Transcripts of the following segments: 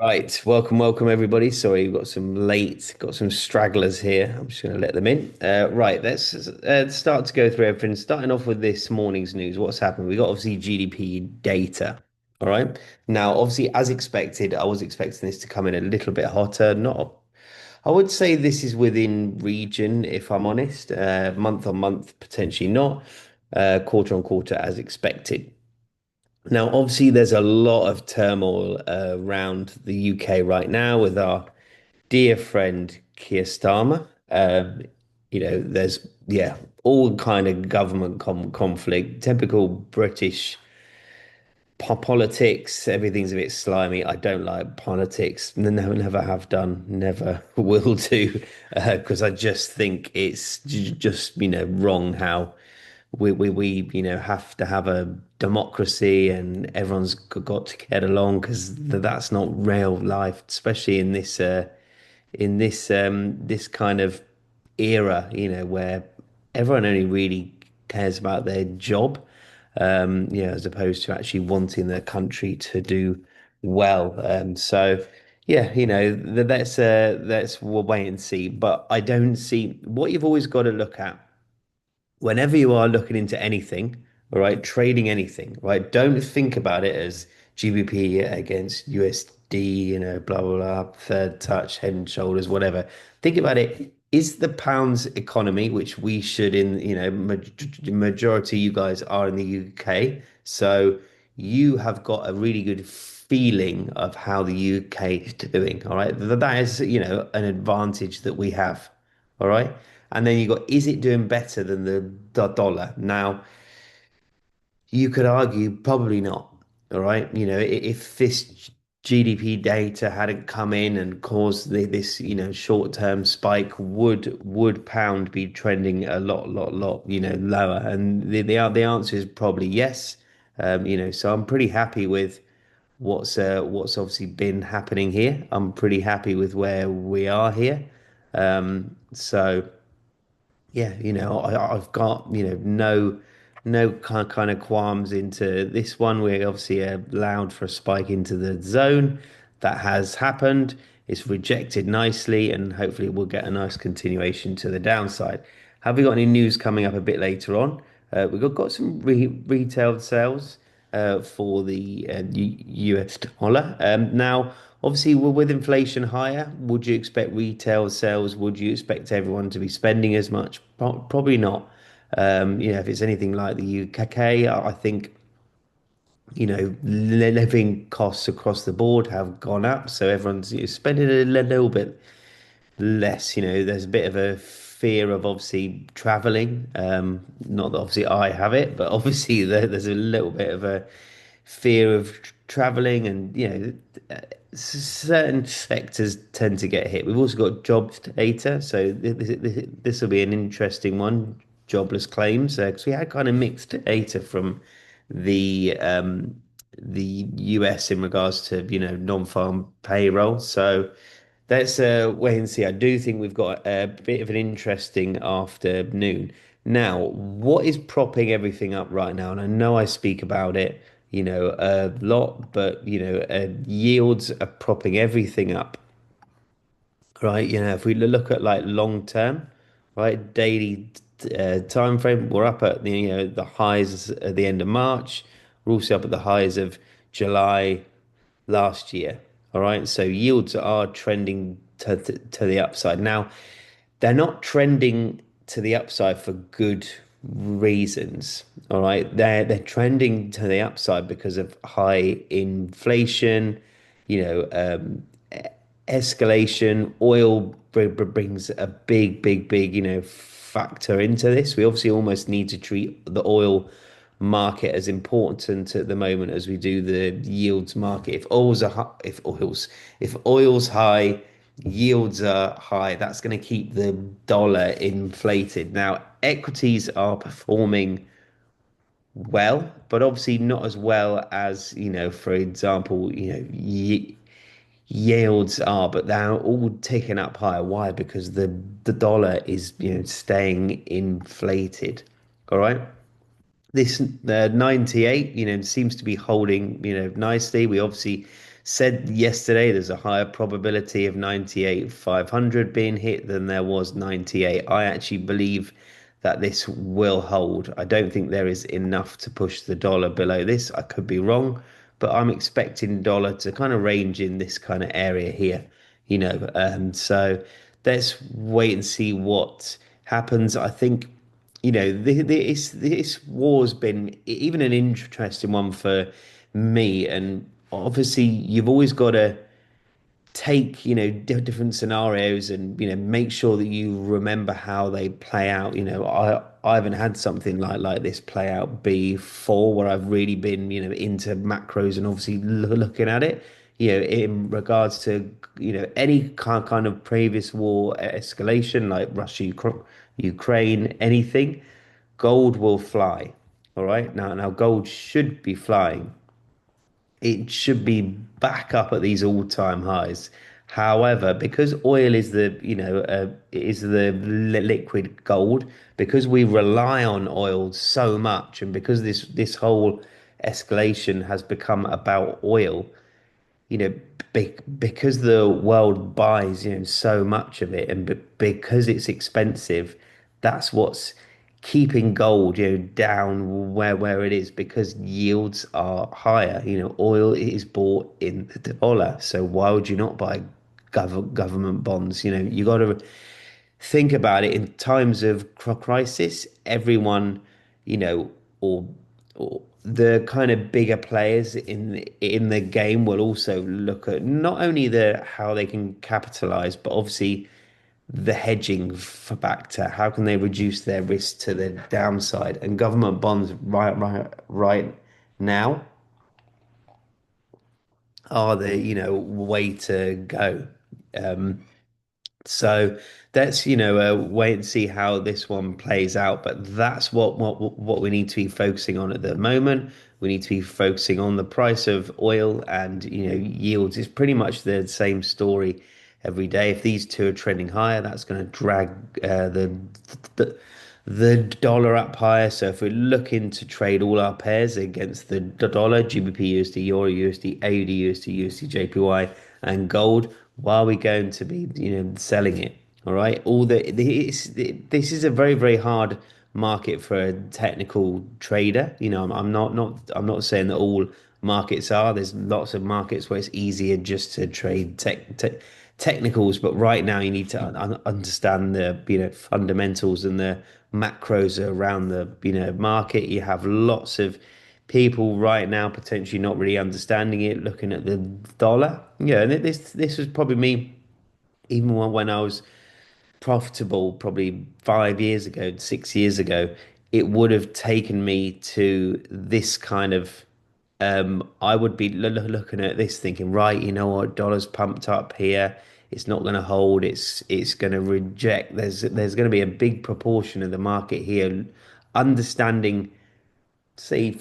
Right, welcome everybody. Sorry, we've got some stragglers here. I'm just going to let them in. Right, let's start to go through everything. Starting off with this morning's news. What's happened? We got obviously GDP data. All right. Now, obviously, as expected, I was expecting this to come in a little bit hotter. Not, I would say this is within region, if I'm honest. Month on month, potentially not. Quarter on quarter, as expected. Now, obviously, there's a lot of turmoil around the UK right now with our dear friend Keir Starmer. There's all kind of government conflict, typical British politics. Everything's a bit slimy. I don't like politics. Never have done, never will do, because I just think it's just wrong how we have to have a democracy and everyone's got to get along because that's not real life, especially in this kind of era, where everyone only really cares about their job, as opposed to actually wanting their country to do well. So yeah, we'll wait and see. But I don't see what you've always got to look at whenever you are looking into anything, all right, trading anything, right, don't think about it as GBP against USD, blah, blah, blah, third touch, head and shoulders, whatever. Think about it. Is the pounds economy, which we should in, majority of you guys are in the UK. So you have got a really good feeling of how the UK is doing. All right. That is, an advantage that we have. All right. And then you got, is it doing better than the dollar? Now, you could argue probably not. All right. If this GDP data hadn't come in and caused this, short-term spike, would pound be trending a lot, lower? And the answer is probably yes. So I'm pretty happy with what's obviously been happening here. I'm pretty happy with where we are here. So yeah, I've got, no kind of qualms into this one. We obviously allowed for a spike into the zone. That has happened. It's rejected nicely, and hopefully we'll get a nice continuation to the downside. Have we got any news coming up a bit later on? We've got some retail sales for the US dollar. Now, obviously, with inflation higher, would you expect retail sales? Would you expect everyone to be spending as much? Probably not. If it's anything like the UKK, I think, living costs across the board have gone up, so everyone's spending a little bit less. There's a bit of a fear of obviously traveling. Not that obviously I have it, but obviously there's a little bit of a fear of traveling, and certain sectors tend to get hit. We've also got jobs data, so this will be an interesting one. Jobless claims, because we had kind of mixed data from the um, the US in regards to non-farm payroll. So let's wait and see. I do think we've got a bit of an interesting afternoon. Now, what is propping everything up right now? And I know I speak about it, a lot, but yields are propping everything up, right? If we look at like long term, right, daily time frame, we're up at the highs at the end of March. We're also up at the highs of July last year. All right, so yields are trending to the upside. Now, they're not trending to the upside for good reasons. All right, they're trending to the upside because of high inflation, you know, um, escalation. Oil brings a big, factor into this. We obviously almost need to treat the oil market as important at the moment as we do the yields market. If oil's high, yields are high, that's going to keep the dollar inflated. Now, equities are performing well, but obviously not as well as, for example, yields are, but they're all ticking up higher. Why? Because the dollar is, staying inflated. All right. This 98, seems to be holding, nicely. We obviously said yesterday there's a higher probability of 98,500 being hit than there was 98. I actually believe that this will hold. I don't think there is enough to push the dollar below this. I could be wrong, but I'm expecting dollar to kind of range in this kind of area here, so let's wait and see what happens. I think, this war's been even an interesting one for me, and obviously you've always got to take, different scenarios and, make sure that you remember how they play out. I haven't had something like this play out before where I've really been, into macros and obviously looking at it, in regards to, any kind of previous war escalation like Russia, Ukraine, anything, gold will fly. All right. Now gold should be flying. It should be back up at these all-time highs. However, because oil is the liquid gold, because we rely on oil so much, and because this whole escalation has become about oil, because the world buys, so much of it, and because it's expensive, that's what's keeping gold, down where it is because yields are higher. Oil is bought in the dollar, so why would you not buy government bonds? You got to think about it in times of crisis. Everyone, you know, or or the kind of bigger players in the game will also look at not only the how they can capitalize, but obviously the hedging factor. How can they reduce their risk to the downside? And government bonds right now are the way to go. Um, So let's, wait and see how this one plays out. But that's what we need to be focusing on at the moment. We need to be focusing on the price of oil and, yields. It's pretty much the same story every day. If these two are trending higher, that's going to drag the the dollar up higher. So if we're looking to trade all our pairs against the dollar, GBP USD, Euro USD, AUD USD, USDJPY, and gold, why are we going to be, selling it? All right. This is a very, very hard market for a technical trader. I'm not saying that all markets are. There's lots of markets where it's easier just to trade technicals, but right now you need to understand the fundamentals and the macros around the market. You have lots of people right now potentially not really understanding it, looking at the dollar. Yeah, and this was probably me even when I was profitable probably 5 years ago, 6 years ago, it would have taken me to this kind of I would be looking at this thinking, right, you know what, dollar's pumped up here. It's not going to hold. It's going to reject. There's going to be a big proportion of the market here understanding, say,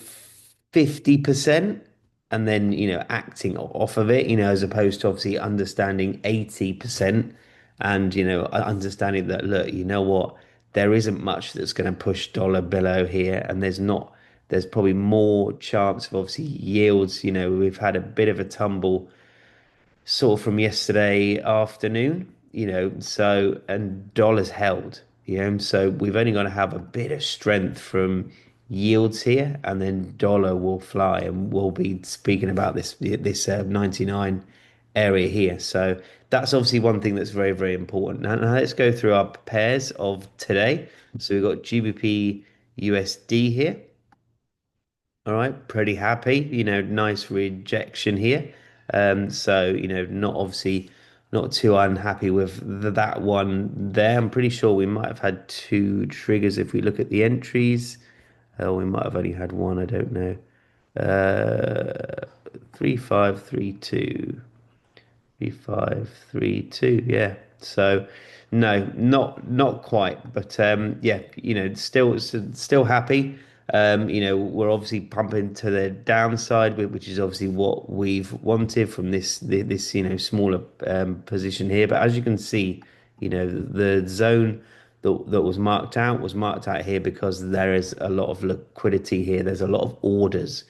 50%, and then acting off of it, as opposed to obviously understanding 80%, and understanding that, look, you know what, there isn't much that's going to push dollar below here, and there's probably more chance of obviously yields. We've had a bit of a tumble sort of from yesterday afternoon, so, and dollars held, so we've only got to have a bit of strength from yields here, and then dollar will fly, and we'll be speaking about this 99 area here. So that's obviously one thing that's very, very important. Now let's go through our pairs of today. So we've got GBP USD here. All right, pretty happy. Nice rejection here. So, not obviously not too unhappy with that one there. I'm pretty sure we might have had two triggers if we look at the entries. We might have only had one, I don't know. 3532. 3532, yeah. So no, not quite, but yeah, still happy. We're obviously pumping to the downside, which is obviously what we've wanted from this smaller position here. But as you can see, the zone that was marked out here because there is a lot of liquidity here. There's a lot of orders.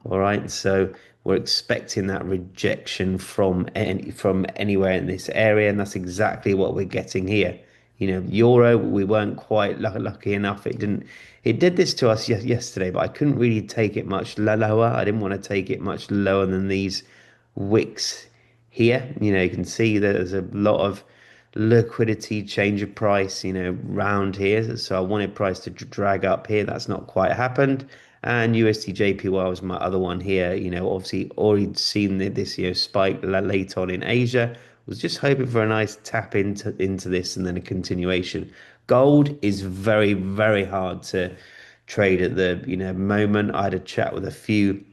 All right, so we're expecting that rejection from anywhere in this area, and that's exactly what we're getting here. Euro, we weren't quite lucky enough. It did this to us yesterday, but I couldn't really take it much lower. I didn't want to take it much lower than these wicks here. You can see that there's a lot of liquidity, change of price, round here. So I wanted price to drag up here. That's not quite happened. And USDJPY was my other one here. Obviously already seen this, spike late on in Asia. Was just hoping for a nice tap into this and then a continuation. Gold is very, very hard to trade at the, moment. I had a chat with a few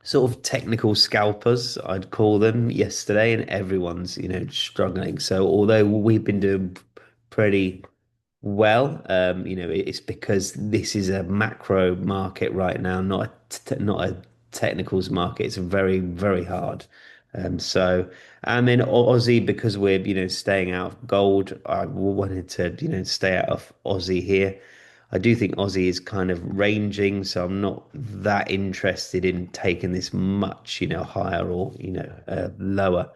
sort of technical scalpers, I'd call them, yesterday, and everyone's, struggling. So although we've been doing pretty well, it's because this is a macro market right now, not a technicals market. It's very, very hard. So, and then Aussie, because we're, staying out of gold, I wanted to, stay out of Aussie here. I do think Aussie is kind of ranging, so I'm not that interested in taking this much, higher or, lower.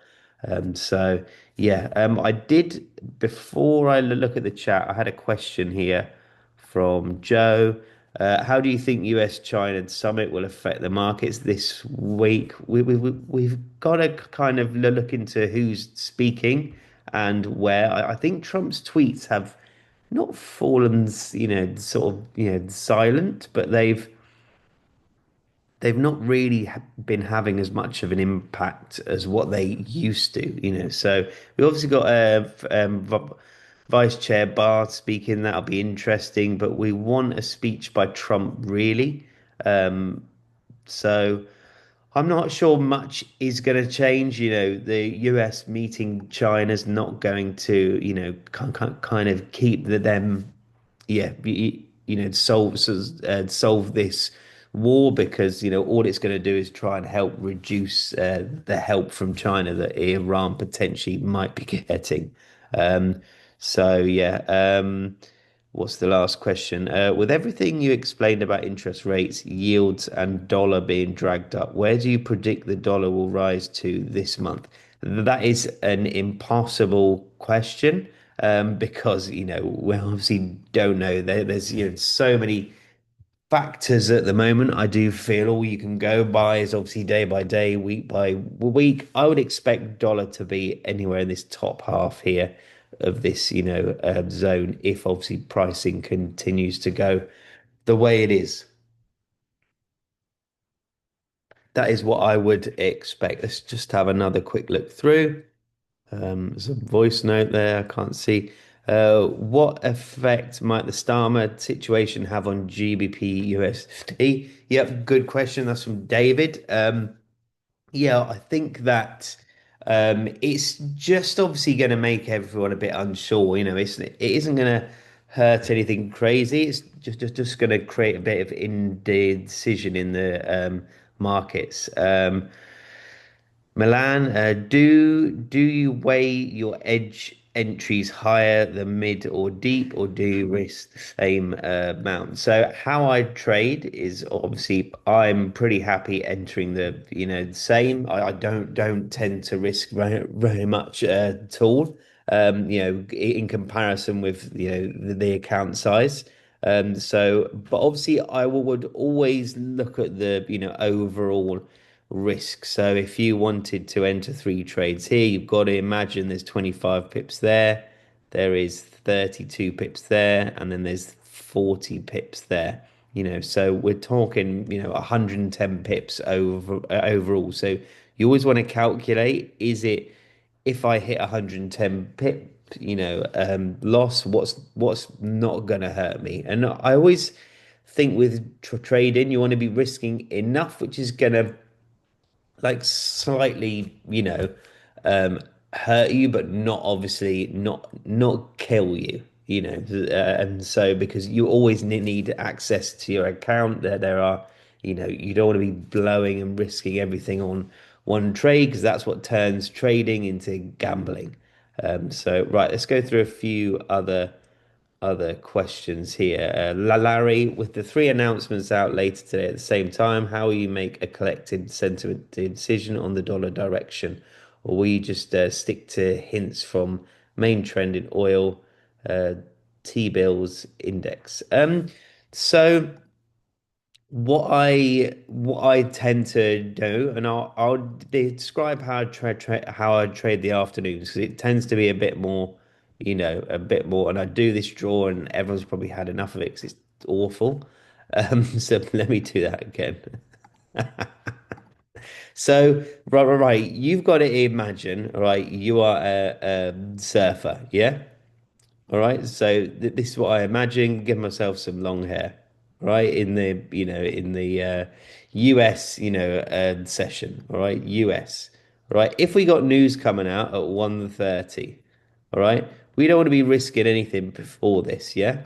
So yeah, I did before I look at the chat, I had a question here from Joe. How do you think US-China summit will affect the markets this week? We've got to kind of look into who's speaking and where. I think Trump's tweets have not fallen, sort of, silent, but they've not really been having as much of an impact as what they used to. So we obviously got Vice Chair Barr speaking. That'll be interesting, but we want a speech by Trump, really. So I'm not sure much is going to change. The US meeting China's not going to, kind of keep them, yeah, solve this war because all it's going to do is try and help reduce the help from China that Iran potentially might be getting. Um, so yeah. What's the last question? With everything you explained about interest rates, yields, and dollar being dragged up, where do you predict the dollar will rise to this month? That is an impossible question because we obviously don't know. There's so many factors at the moment. I do feel all you can go by is obviously day by day, week by week. I would expect dollar to be anywhere in this top half here of this, zone if obviously pricing continues to go the way it is. That is what I would expect. Let's just have another quick look through. There's a voice note there. I can't see. What effect might the Starmer situation have on GBP USD? Yep, good question. That's from David. Yeah, I think that it's just obviously going to make everyone a bit unsure. It isn't going to hurt anything crazy. It's just going to create a bit of indecision in the markets. Milan, do you weigh your edge entries higher than mid or deep, or do you risk the same amount? So how I trade is obviously I'm pretty happy entering the same. I don't tend to risk very much at all. In comparison with the account size. But obviously I would always look at the overall risk. So if you wanted to enter three trades here, you've got to imagine there's 25 pips there, there is 32 pips there, and then there's 40 pips there. So we're talking, 110 pips overall. So you always want to calculate, is it if I hit 110 pip, loss, what's not gonna hurt me? And I always think with trading, you want to be risking enough, which is gonna like slightly, um, hurt you, but not obviously not kill you. And so because you always need access to your account, there are, you don't want to be blowing and risking everything on one trade because that's what turns trading into gambling. So right, let's go through a few other other questions here. Larry, with the three announcements out later today at the same time, how will you make a collected sentiment decision on the dollar direction? Or will you just stick to hints from main trend in oil, uh, T-bills index? So what I tend to do, and I'll describe how I how I trade the afternoons because it tends to be a bit more, a bit more. And I do this draw, and everyone's probably had enough of it because it's awful. So let me do that again. So right, you've got to imagine, right, you are a surfer, yeah. All right, so this is what I imagine. Give myself some long hair, right? In the US, session. All right, US. All right. If we got news coming out at 1:30, all right, we don't want to be risking anything before this, yeah?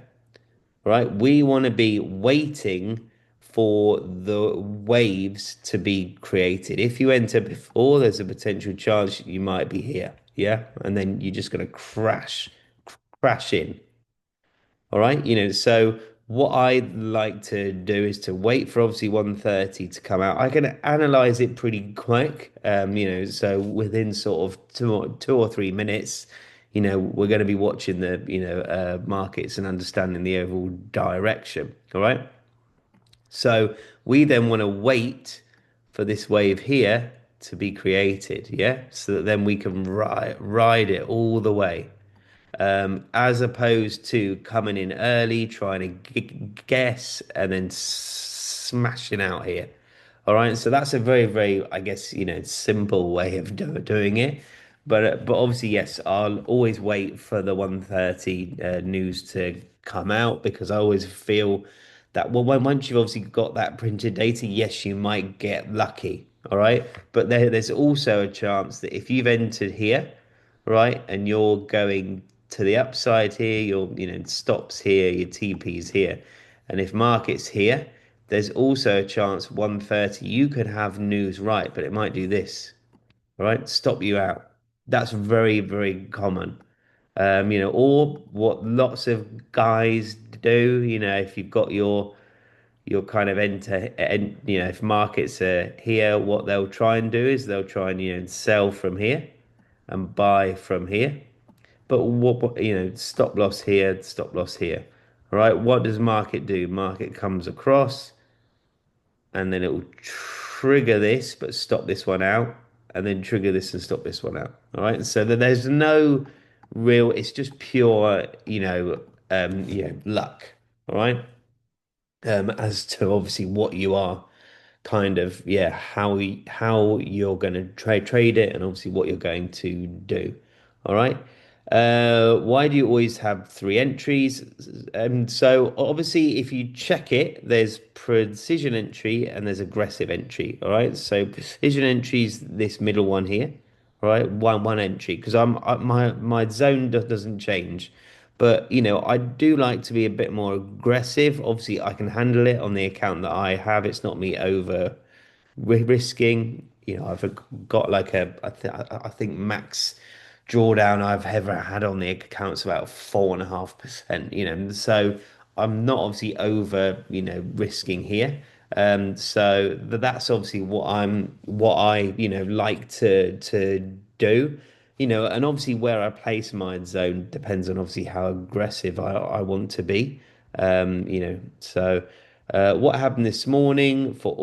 All right. We want to be waiting for the waves to be created. If you enter before, there's a potential chance you might be here, yeah? And then you're just gonna crash in. All right, so what I like to do is to wait for obviously 1:30 to come out. I can analyze it pretty quick, so within sort of 2 or 3 minutes, we're going to be watching the, markets and understanding the overall direction. All right, so we then want to wait for this wave here to be created, yeah, so that then we can ride it all the way as opposed to coming in early, trying to guess, and then smashing out here. All right, so that's a very, very, I guess, simple way of doing it. But obviously, yes, I'll always wait for the 1:30 news to come out because I always feel that well, once you've obviously got that printed data, yes, you might get lucky. All right, but there's also a chance that if you've entered here, right, and you're going to the upside here, your stops here, your TP's here, and if market's here, there's also a chance 1:30 you could have news right, but it might do this, right? Stop you out. That's very, very common. Or what lots of guys do, if you've got your kind of if markets are here, what they'll try and do is they'll try and sell from here and buy from here. But stop loss here, stop loss here. All right, what does market do? Market comes across and then it will trigger this, but stop this one out, and then trigger this and stop this one out. All right, so that there's no real, it's just pure, luck. All right, as to obviously what you are kind of how you're going to trade it and obviously what you're going to do. All right. Why do you always have three entries? So obviously if you check it, there's precision entry and there's aggressive entry. All right. So precision entry is this middle one here. All right. One entry because my zone doesn't change. But I do like to be a bit more aggressive. Obviously, I can handle it on the account that I have. It's not me over risking. I've got like I think max drawdown I've ever had on the account's about 4.5%. So I'm not obviously over risking here. So that's obviously what I like to do. And obviously where I place my zone depends on obviously how aggressive I want to be. So what happened this morning for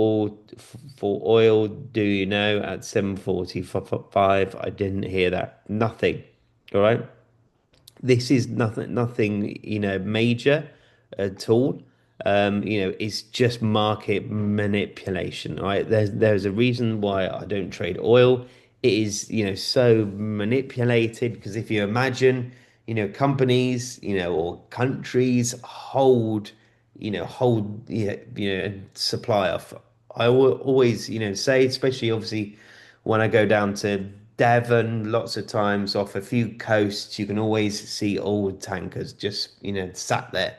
oil? Do you know at 7:45? I didn't hear that. Nothing. All right. This is nothing, major at all. It's just market manipulation, right? There's a reason why I don't trade oil. It is, so manipulated because if you imagine, companies, or countries hold, supply off. I always, say, especially obviously when I go down to Devon, lots of times off a few coasts, you can always see old tankers just, sat there,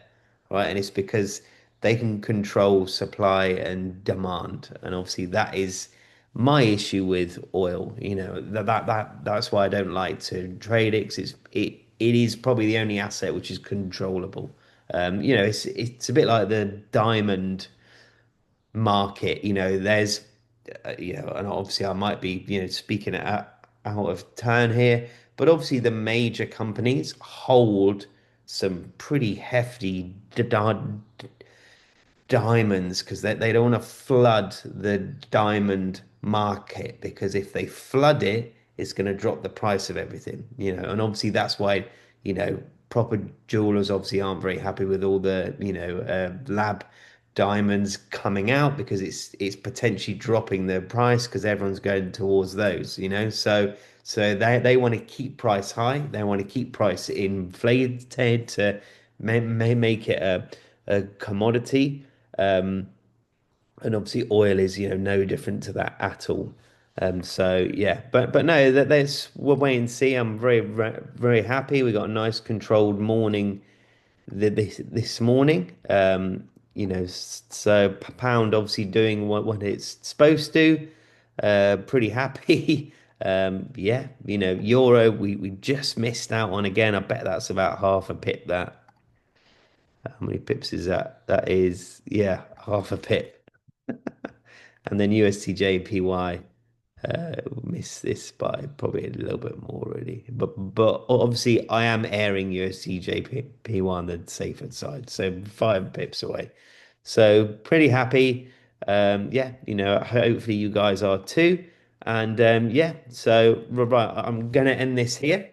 right? And it's because they can control supply and demand. And obviously that is my issue with oil. That's why I don't like to trade it 'cause it is probably the only asset which is controllable. It's a bit like the diamond market. And obviously I might be, speaking out of turn here, but obviously the major companies hold some pretty hefty diamonds because they don't want to flood the diamond market because if they flood it, it's going to drop the price of everything. And obviously that's why, proper jewelers obviously aren't very happy with all the, lab diamonds coming out because it's potentially dropping the price because everyone's going towards those. So they want to keep price high. They want to keep price inflated to make it a commodity. Um, and obviously oil is, no different to that at all. So yeah, but no, we'll wait and see. I'm very happy. We got a nice controlled morning this morning. So pound obviously doing what it's supposed to. Pretty happy. Yeah, euro we just missed out on again. I bet that's about half a pip that. How many pips is that? That is, yeah, half a pip. And then USDJPY missed this by probably a little bit more really. But obviously I am airing USDJPY on the safer side, so 5 pips away. So pretty happy. Yeah, hopefully you guys are too. And yeah, so right, I'm gonna end this here.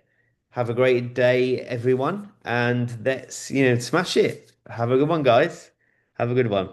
Have a great day, everyone, and let's smash it. Have a good one, guys. Have a good one.